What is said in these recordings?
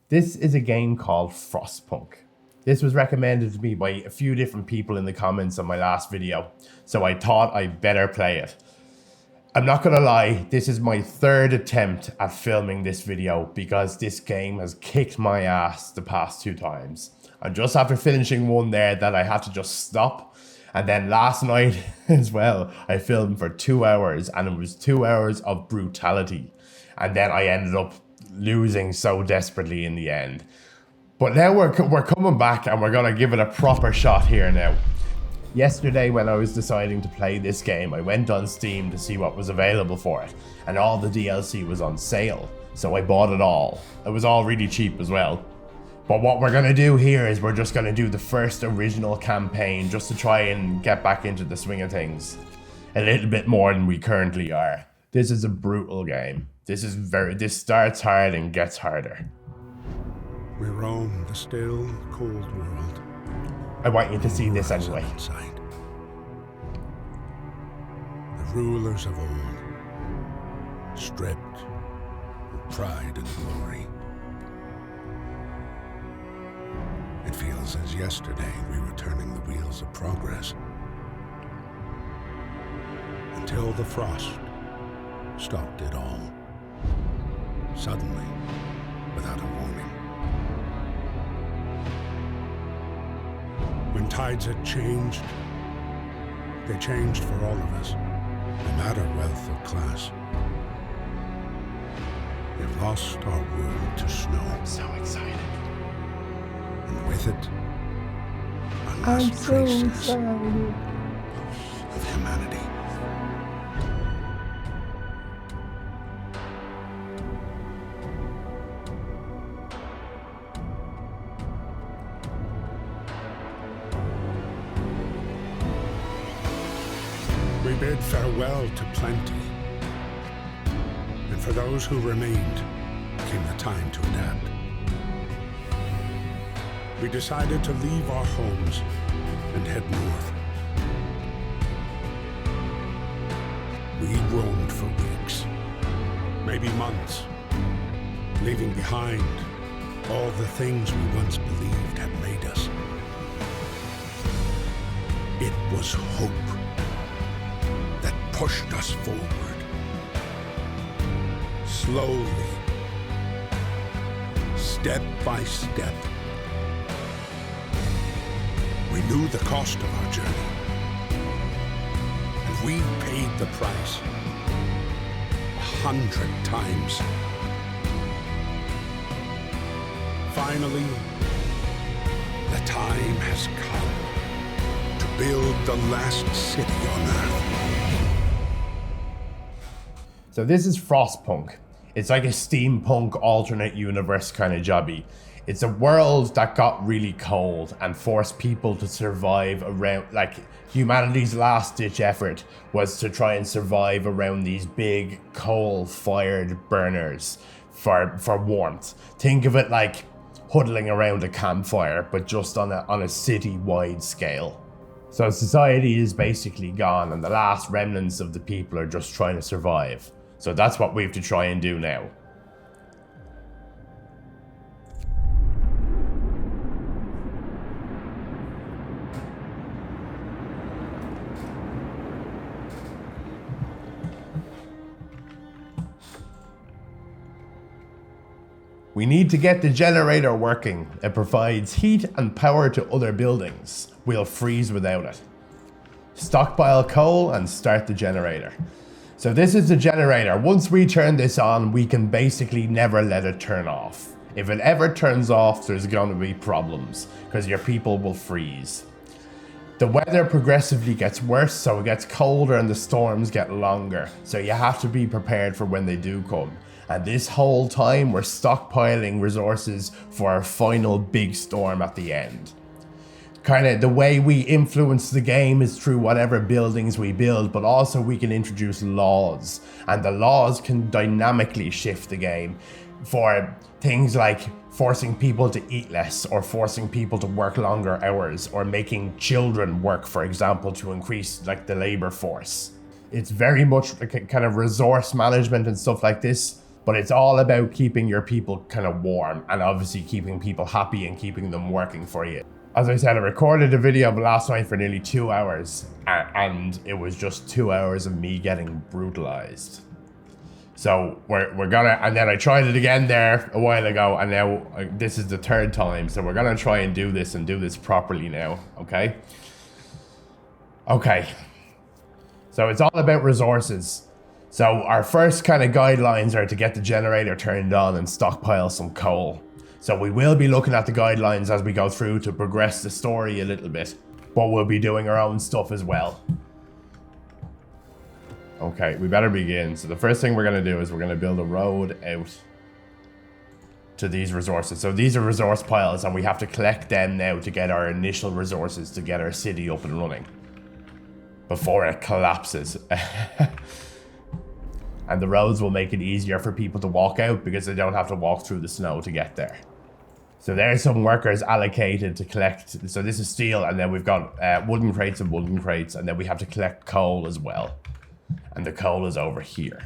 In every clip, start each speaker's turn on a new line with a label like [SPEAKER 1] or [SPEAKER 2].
[SPEAKER 1] This is a game called Frostpunk. This was recommended to me by a few different people in the comments on my last video, so I thought I'd better play it. I'm not gonna lie, this is my third attempt at filming this video because this game has kicked my ass the past 2 times. And just after finishing one there that I had to just stop, and then last night as well, I filmed for 2 hours and it was 2 hours of brutality. And then I ended up losing so desperately in the end. But now we're coming back and we're gonna give it a proper shot here now. Yesterday when I was deciding to play this game, I went on Steam to see what was available for it, and all the DLC was on sale, so I bought it all. It was all really cheap as well. But what we're gonna do here is we're just gonna do the first original campaign just to try and get back into the swing of things a little bit more than we currently are. This is a brutal game. This starts hard and gets harder.
[SPEAKER 2] We roam the still, cold world.
[SPEAKER 1] I want you to see this anyway.
[SPEAKER 2] Outside. The rulers of old, stripped of pride and glory. It feels as yesterday we were turning the wheels of progress. Until the frost stopped it all. Suddenly, without a warning. When tides had changed, they changed for all of us, no matter wealth or class. We've lost our world to snow.
[SPEAKER 1] I'm so excited.
[SPEAKER 2] And with it, our last traces of humanity. We bid farewell to plenty, and for those who remained came the time to adapt. We decided to leave our homes and head north. We roamed for weeks, maybe months, leaving behind all the things we once believed had made us. It was hope that pushed us forward. Slowly, step by step. We knew the cost of our journey, and we paid the price 100 times. Finally, the time has come to build the last city on Earth.
[SPEAKER 1] So this is Frostpunk. It's like a steampunk alternate universe kind of jobby. It's a world that got really cold and forced people to survive around, like humanity's last ditch effort was to try and survive around these big coal-fired burners for warmth. Think of it like huddling around a campfire, but just on a city-wide scale. So society is basically gone and the last remnants of the people are just trying to survive. So that's what we have to try and do now. We need to get the generator working. It provides heat and power to other buildings. We'll freeze without it. Stockpile coal and start the generator. So this is the generator. Once we turn this on, we can basically never let it turn off. If it ever turns off, there's going to be problems because your people will freeze. The weather progressively gets worse, so it gets colder and the storms get longer. So you have to be prepared for when they do come. And this whole time, we're stockpiling resources for our final big storm at the end. Kind of the way we influence the game is through whatever buildings we build, but also we can introduce laws. And the laws can dynamically shift the game for things like forcing people to eat less, or forcing people to work longer hours, or making children work, for example, to increase like the labor force. It's very much like a kind of resource management and stuff like this, But it's all about keeping your people kind of warm and obviously keeping people happy and keeping them working for you. As I said, I recorded a video last night for nearly 2 hours and it was just 2 hours of me getting brutalized. So we're gonna, and then I tried it again there a while ago, and now this is the third time. So we're gonna try and do this properly now, okay? Okay. So it's all about resources. So our first kind of guidelines are to get the generator turned on and stockpile some coal. So we will be looking at the guidelines as we go through to progress the story a little bit, but we'll be doing our own stuff as well. Okay, we better begin. So the first thing we're going to do is we're going to build a road out to these resources. So these are resource piles and we have to collect them now to get our initial resources to get our city up and running before it collapses. And the roads will make it easier for people to walk out because they don't have to walk through the snow to get there. So there's some workers allocated to collect. So this is steel, and then we've got wooden crates and wooden crates, and then we have to collect coal as well. And the coal is over here.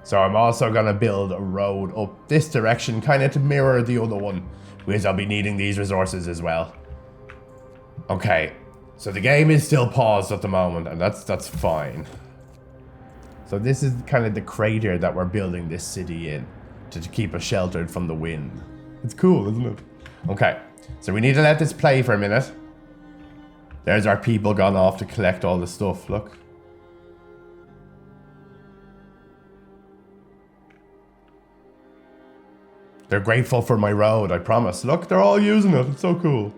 [SPEAKER 1] So I'm also going to build a road up this direction, kind of to mirror the other one, because I'll be needing these resources as well. Okay, so the game is still paused at the moment, and that's fine. So this is kind of the crater that we're building this city in to keep us sheltered from the wind. It's cool, isn't it? Okay, so we need to let this play for a minute. There's our people gone off to collect all the stuff, look. They're grateful for my road, I promise. Look, they're all using it, it's so cool.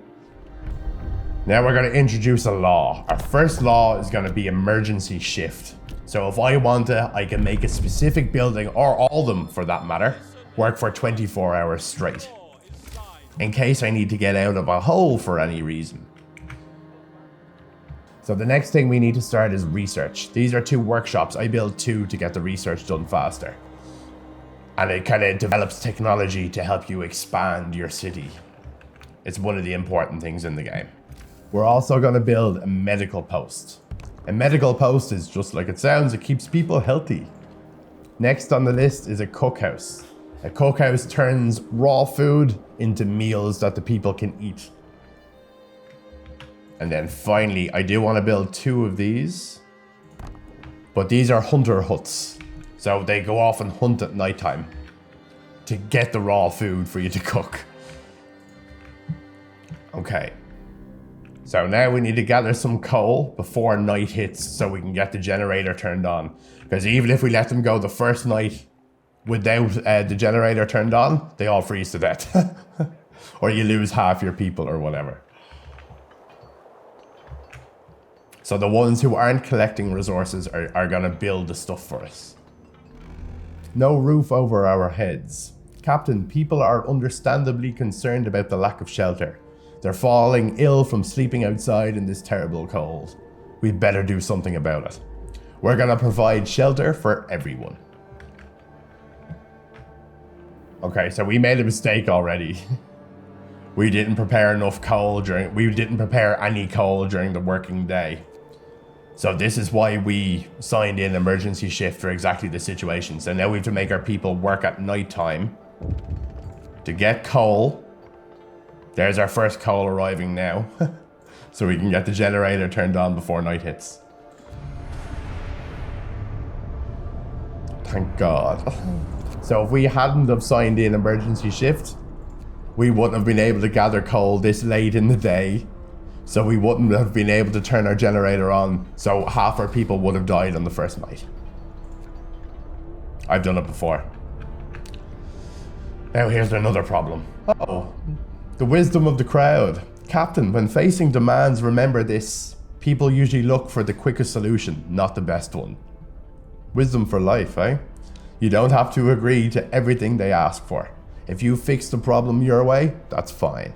[SPEAKER 1] Now we're going to introduce a law. Our first law is going to be emergency shift. So if I want to, I can make a specific building, or all of them for that matter, work for 24 hours straight. In case I need to get out of a hole for any reason. So the next thing we need to start is research. These are 2 workshops. I build 2 to get the research done faster. And it kind of develops technology to help you expand your city. It's one of the important things in the game. We're also going to build a medical post. A medical post is just like it sounds, it keeps people healthy. Next on the list is a cookhouse. A cookhouse turns raw food into meals that the people can eat. And then finally, I do want to build 2 of these. But these are hunter huts. So they go off and hunt at nighttime to get the raw food for you to cook. Okay. So now we need to gather some coal before night hits so we can get the generator turned on. Because even if we let them go the first night without the generator turned on, they all freeze to death. Or you lose half your people or whatever. So the ones who aren't collecting resources are going to build the stuff for us. No roof over our heads. Captain, people are understandably concerned about the lack of shelter. They're falling ill from sleeping outside in this terrible cold. We'd better do something about it. We're gonna provide shelter for everyone. Okay, so we made a mistake already. We didn't prepare enough coal we didn't prepare any coal during the working day. So this is why we signed in emergency shift for exactly the situation. So now we have to make our people work at nighttime to get coal. There's our first coal arriving now. So we can get the generator turned on before night hits. Thank God. So if we hadn't have signed in emergency shift, we wouldn't have been able to gather coal this late in the day. So we wouldn't have been able to turn our generator on. So half our people would have died on the first night. I've done it before. Now here's another problem. Uh-oh. The wisdom of the crowd. Captain, when facing demands, remember this. People usually look for the quickest solution, not the best one. Wisdom for life, eh? You don't have to agree to everything they ask for. If you fix the problem your way, that's fine.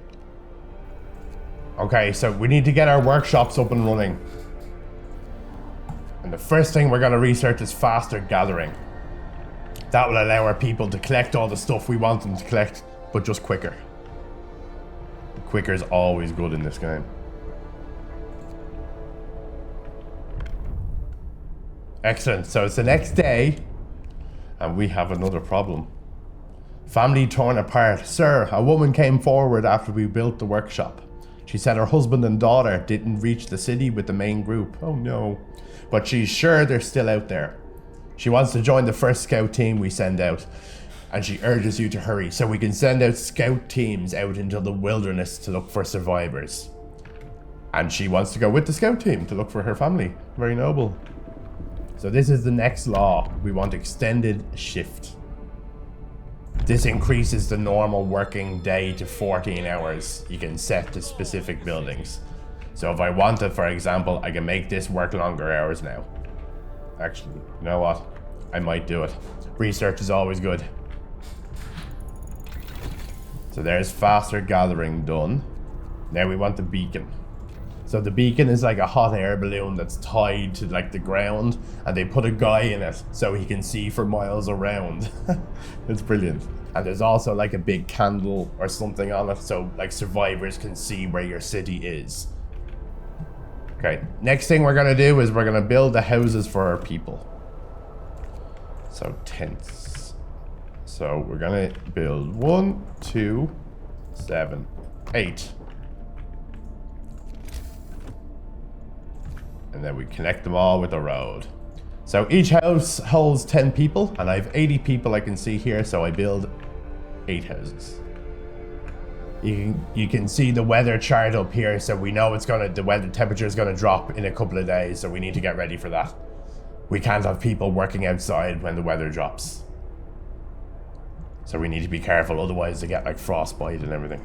[SPEAKER 1] Okay, so we need to get our workshops up and running. And the first thing we're going to research is faster gathering. That will allow our people to collect all the stuff we want them to collect, but just quicker. Quicker is always good in this game. Excellent. So it's the next day. And we have another problem. Family torn apart. Sir, a woman came forward after we built the workshop. She said her husband and daughter didn't reach the city with the main group. Oh no. But she's sure they're still out there. She wants to join the first scout team we send out. And she urges you to hurry so we can send out scout teams out into the wilderness to look for survivors. And she wants to go with the scout team to look for her family. Very noble. So this is the next law. We want extended shift. This increases the normal working day to 14 hours you can set to specific buildings. So if I wanted, for example, I can make this work longer hours now. Actually, you know what? I might do it. Research is always good. So there's faster gathering done. Now we want the beacon. So the beacon is like a hot air balloon that's tied to like the ground, and they put a guy in it so he can see for miles around. It's brilliant. And there's also like a big candle or something on it so like survivors can see where your city is. Okay, next thing we're gonna do is we're gonna build the houses for our people. So tents. So we're gonna build 1, 2, 7, 8. And then we connect them all with a road. So each house holds 10 people, and I have 80 people I can see here, so I build 8 houses. You can see the weather chart up here, so we know the weather temperature is gonna drop in a couple of days, so we need to get ready for that. We can't have people working outside when the weather drops. So we need to be careful, otherwise they get like frostbite and everything.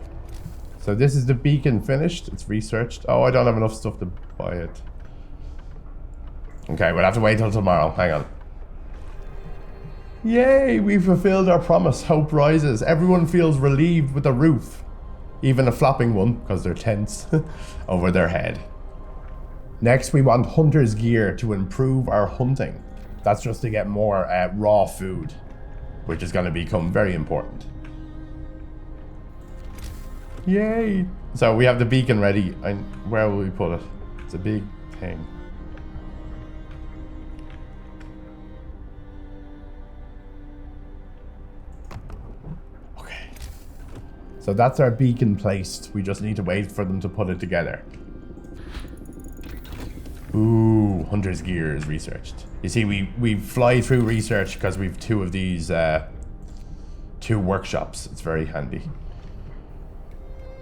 [SPEAKER 1] So this is the beacon finished, it's researched. Oh, I don't have enough stuff to buy it. Okay, we'll have to wait till tomorrow. Hang on. Yay, we fulfilled our promise. Hope rises. Everyone feels relieved with a roof. Even a flopping one, because they're tents, over their head. Next, we want hunter's gear to improve our hunting. That's just to get more raw food, which is going to become very important. Yay! So we have the beacon ready. And where will we put it? It's a big thing. So that's our beacon placed. We just need to wait for them to put it together. Ooh, hunter's gear is researched. You see, we fly through research because we've 2 of these 2 workshops. It's very handy.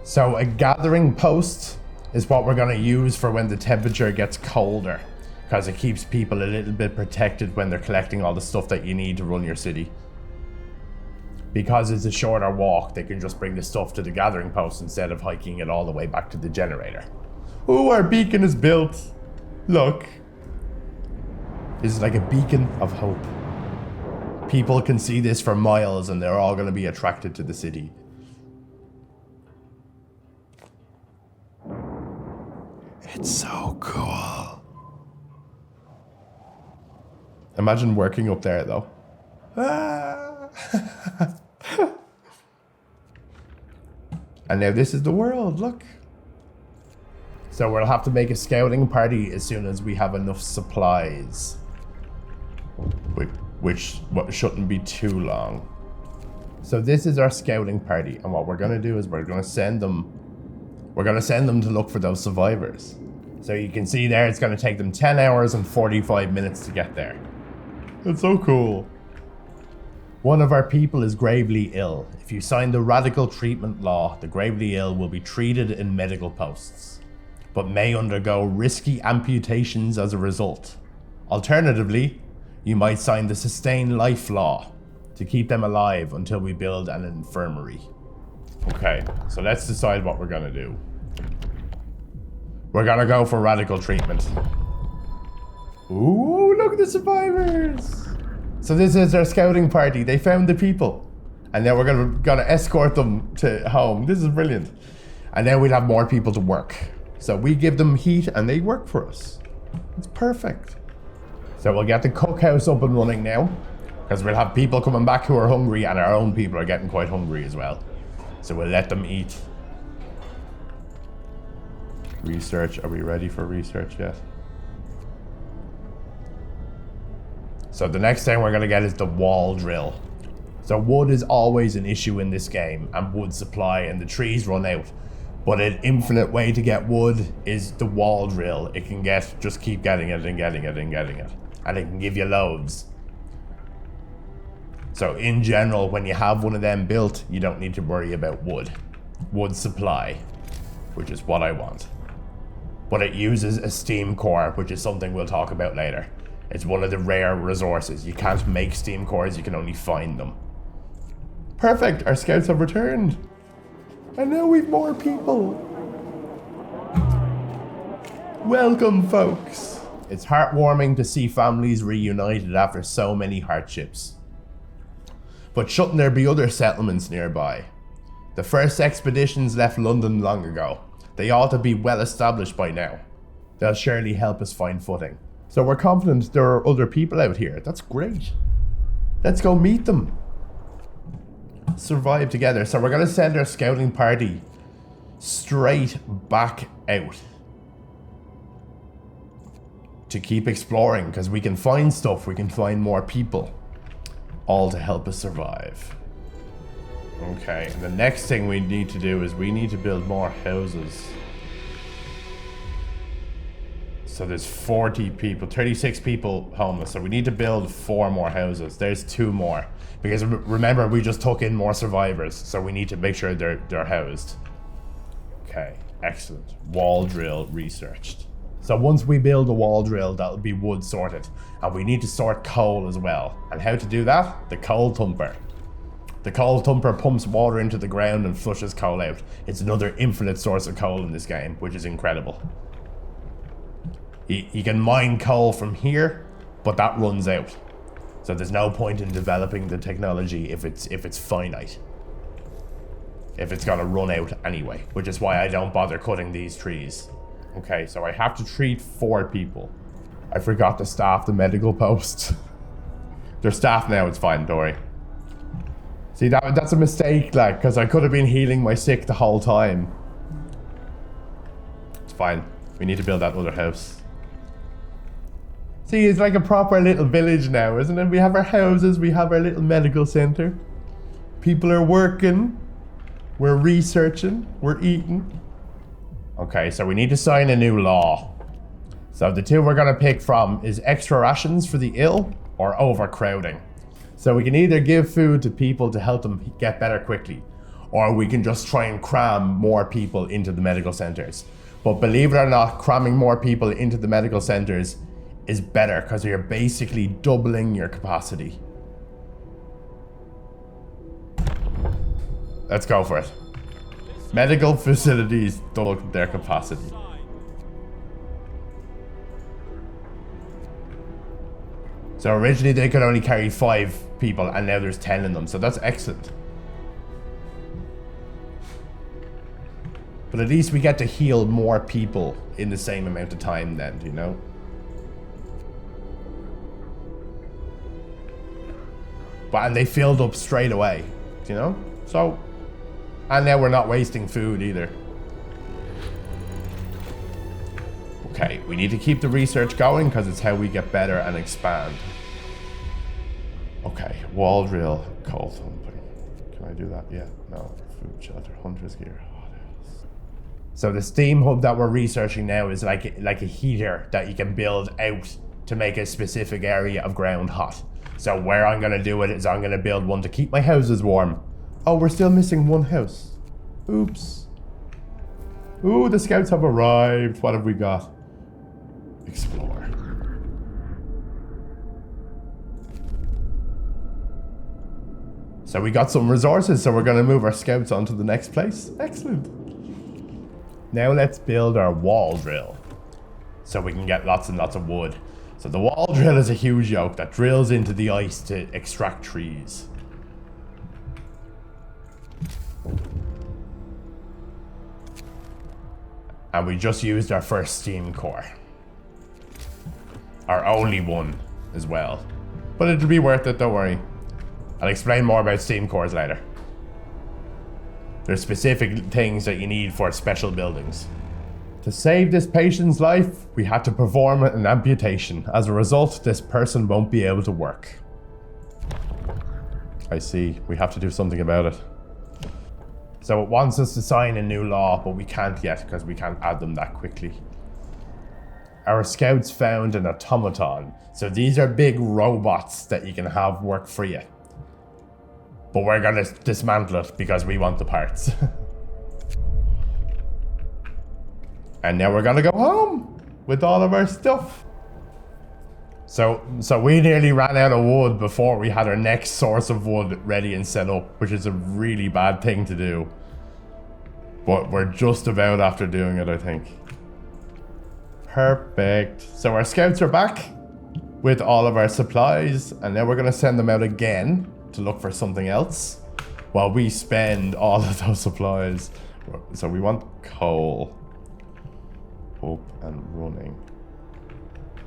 [SPEAKER 1] So a gathering post is what we're going to use for when the temperature gets colder, because it keeps people a little bit protected when they're collecting all the stuff that you need to run your city. Because it's a shorter walk, they can just bring the stuff to the gathering post instead of hiking it all the way back to the generator. Ooh, our beacon is built. Look. This is like a beacon of hope. People can see this for miles and they're all going to be attracted to the city. It's so cool. Imagine working up there though. And now this is the world, look. So we'll have to make a scouting party as soon as we have enough supplies. Which shouldn't be too long. So this is our scouting party, and what we're gonna do is we're gonna send them to look for those survivors. So you can see there it's gonna take them 10 hours and 45 minutes to get there. It's so cool. One of our people is gravely ill. If you sign the radical treatment law, the gravely ill will be treated in medical posts, but may undergo risky amputations as a result. Alternatively, you might sign the sustain life law to keep them alive until we build an infirmary. Okay, so let's decide what we're gonna do. We're gonna go for radical treatment. Ooh, look at the survivors! So this is our scouting party. They found the people. And then we're gonna escort them to home. This is brilliant. And then we'll have more people to work. So we give them heat and they work for us. It's perfect. So we'll get the cookhouse up and running now, because we'll have people coming back who are hungry, and our own people are getting quite hungry as well. So we'll let them eat. Research, are we ready for research yet? So the next thing we're going to get is the wall drill. So wood is always an issue in this game, and wood supply, and the trees run out. But an infinite way to get wood is the wall drill. It can just keep getting it and getting it and getting it. And it can give you loads. So in general, when you have one of them built, you don't need to worry about wood supply, which is what I want. But it uses a steam core, which is something we'll talk about later. It's one of the rare resources. You can't make steam cores, you can only find them. Perfect, our scouts have returned. And now we've more people. Welcome, folks. It's heartwarming to see families reunited after so many hardships. But shouldn't there be other settlements nearby? The first expeditions left London long ago. They ought to be well established by now. They'll surely help us find footing. So we're confident there are other people out here. That's great. Let's go meet them. Survive together. So we're going to send our scouting party straight back out to keep exploring, because we can find stuff, we can find more people, all to help us survive. Okay, and the next thing we need to do is we need to build more houses. So there's 40 people, 36 people homeless, so we need to build 4 more houses. There's 2 more, because remember, we just took in more survivors, so we need to make sure they're housed. Okay, excellent. Wall drill researched. So once we build a wall drill, that'll be wood sorted, and we need to sort coal as well. And how to do that? The coal thumper. The coal thumper pumps water into the ground and flushes coal out. It's another infinite source of coal in this game, which is incredible. You can mine coal from here, but that runs out. So there's no point in developing the technology if it's finite. If it's gonna run out anyway, which is why I don't bother cutting these trees. Okay, so I have to treat 4 people. I forgot to staff the medical post. They're staffed now, it's fine, don't worry. See, that's a mistake, like, because I could have been healing my sick the whole time. It's fine. We need to build that other house. See, it's like a proper little village now, isn't it? We have our houses, we have our little medical center. People are working. We're researching. We're eating. Okay, so we need to sign a new law. So the 2 we're going to pick from is extra rations for the ill or overcrowding. So we can either give food to people to help them get better quickly, or we can just try and cram more people into the medical centers. But believe it or not, cramming more people into the medical centers is better, because you're basically doubling your capacity. Let's go for it. Medical facilities double their capacity. So originally they could only carry 5 people, and now there's 10 in them, so that's excellent. But at least we get to heal more people in the same amount of time then, you know? And they filled up straight away, you know? So, and now we're not wasting food either. Okay, we need to keep the research going, because it's how we get better and expand. Okay, wall drill, coal thumping. Can I do that? Yeah, no. Food, shelter, hunter's gear. So the steam hub that we're researching now is like a heater that you can build out to make a specific area of ground hot. So where I'm going to do it is I'm going to build one to keep my houses warm. Oh, we're still missing 1 house. Oops. Ooh, the scouts have arrived. What have we got? Explore. So we got some resources, so we're going to move our scouts on to the next place. Excellent. Now let's build our wall drill, so we can get lots and lots of wood. So the wall drill is a huge yoke that drills into the ice to extract trees. And we just used our first steam core. Our only one as well. But it'll be worth it, don't worry. I'll explain more about steam cores later. There's specific things that you need for special buildings. To save this patient's life, we had to perform an amputation. As a result, this person won't be able to work. I see. We have to do something about it. So it wants us to sign a new law, but we can't yet because we can't add them that quickly. Our scouts found an automaton. So these are big robots that you can have work for you. But we're gonna dismantle it because we want the parts. And now we're gonna go home with all of our stuff. So we nearly ran out of wood before we had our next source of wood ready and set up, which is a really bad thing to do. But we're just about after doing it, I think. Perfect. So our scouts are back with all of our supplies, and now we're gonna send them out again to look for something else while we spend all of those supplies. So we want coal. Up and running.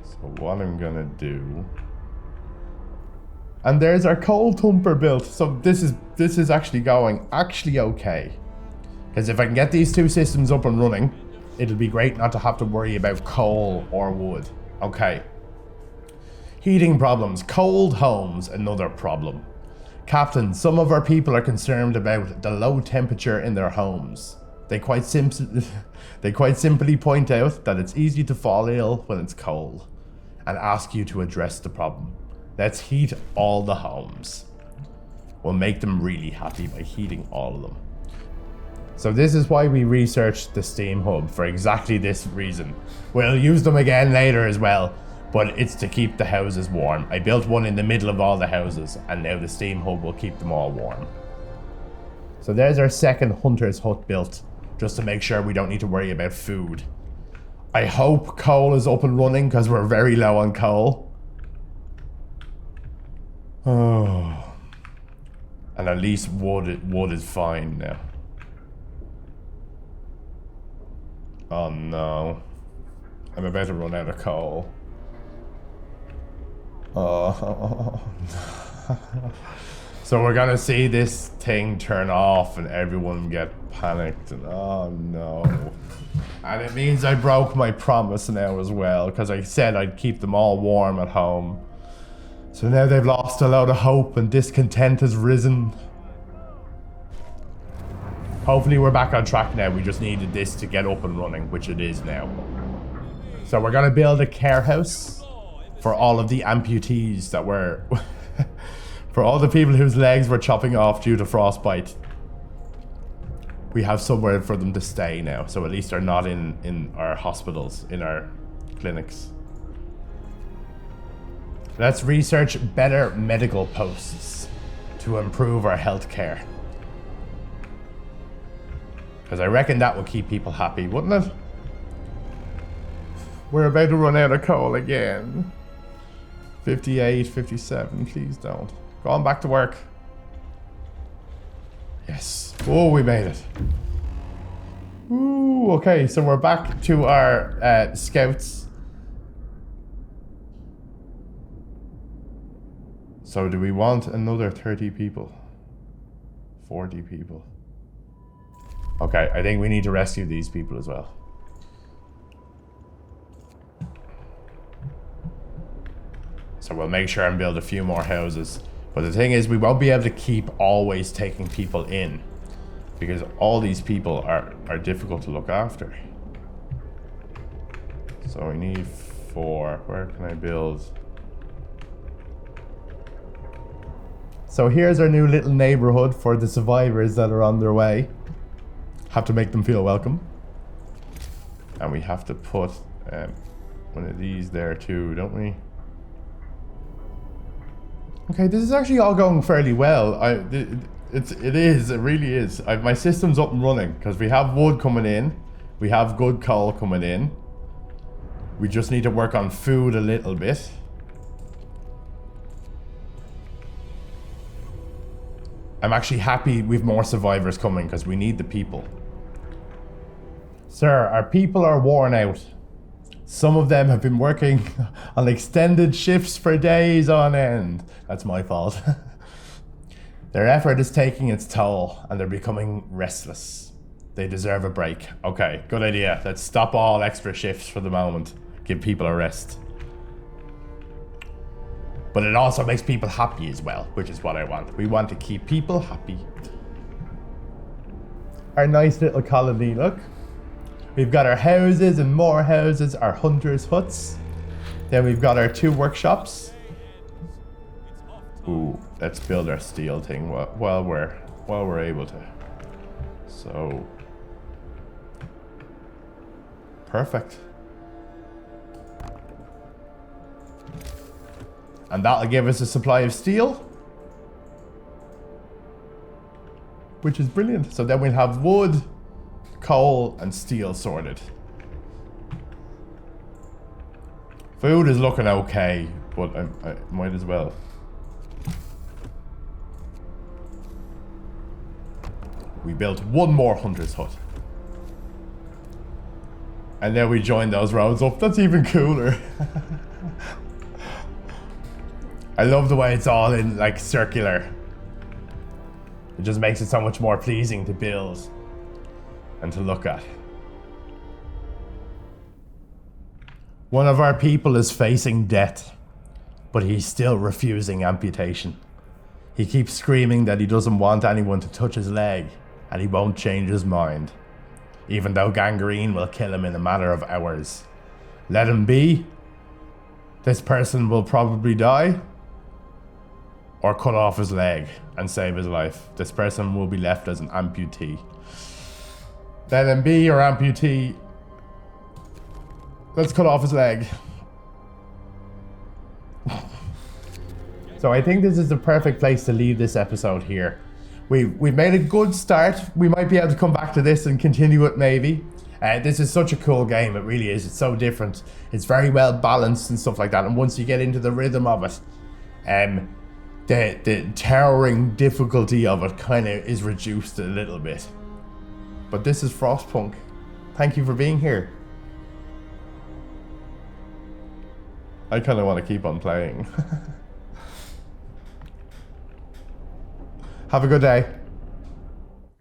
[SPEAKER 1] So what I'm gonna do, and there's our coal thumper built. So this is actually going okay, because if I can get these two systems up and running, it'll be great not to have to worry about coal or wood. Okay. Heating problems. Cold homes, another problem. Captain, some of our people are concerned about the low temperature in their homes. They quite simply point out that it's easy to fall ill when it's cold and ask you to address the problem. Let's heat all the homes. We'll make them really happy by heating all of them. So this is why we researched the steam hub, for exactly this reason. We'll use them again later as well, but it's to keep the houses warm. I built one in the middle of all the houses, and now the steam hub will keep them all warm. So there's our second hunter's hut built, just to make sure we don't need to worry about food. I hope coal is up and running because we're very low on coal. Oh. And at least wood is fine now. Oh no. I'm about to run out of coal. Oh. So we're gonna see this thing turn off and everyone get panicked and oh no. And it means I broke my promise now as well, because I said I'd keep them all warm at home. So now they've lost a load of hope and discontent has risen. Hopefully we're back on track now. We just needed this to get up and running, which it is now. So we're gonna build a care house for all of the amputees that were for all the people whose legs were chopping off due to frostbite. We have somewhere for them to stay now, so at least they're not in our hospitals, in our clinics. Let's research better medical posts to improve our healthcare. Because I reckon that will keep people happy, wouldn't it? We're about to run out of coal again. 58, 57, please don't. Go on back to work. Yes. Oh, we made it. Ooh, okay, so we're back to our scouts. So do we want another 30 people? 40 people? Okay, I think we need to rescue these people as well. So we'll make sure and build a few more houses. But the thing is, we won't be able to keep always taking people in, because all these people are difficult to look after. So we need 4. Where can I build? So here's our new little neighborhood for the survivors that are on their way. Have to make them feel welcome. And we have to put one of these there too, don't we? Okay, this is actually all going fairly well. It really is. My system's up and running because we have wood coming in. We have good coal coming in. We just need to work on food a little bit. I'm actually happy we've more survivors coming because we need the people. Sir, our people are worn out. Some of them have been working on extended shifts for days on end. That's my fault. Their effort is taking its toll and they're becoming restless. They deserve a break. Okay, good idea. Let's stop all extra shifts for the moment. Give people a rest. But it also makes people happy as well, which is what I want. We want to keep people happy. Our nice little colony, look. We've got our houses and more houses, our hunters' huts. Then we've got our 2 workshops. Ooh, let's build our steel thing while we're able to. So, perfect. And that'll give us a supply of steel, which is brilliant. So then we'll have wood, coal, and steel sorted. Food is looking okay, but I might as well. We built 1 more hunter's hut. And then we join those roads up. That's even cooler. I love the way it's all in like circular. It just makes it so much more pleasing to build and to look at. One of our people is facing death, but he's still refusing amputation. He keeps screaming that he doesn't want anyone to touch his leg, and he won't change his mind, even though gangrene will kill him in a matter of hours. Let him be. This person will probably die, or cut off his leg and save his life. This person will be left as an amputee. Let him be or amputee. Let's cut off his leg. So I think this is the perfect place to leave this episode here. We've made a good start. We might be able to come back to this and continue it maybe. This is such a cool game, it really is. It's so different. It's very well balanced and stuff like that. And once you get into the rhythm of it, the towering difficulty of it kind of is reduced a little bit. But this is Frostpunk. Thank you for being here. I kind of want to keep on playing. Have a good day.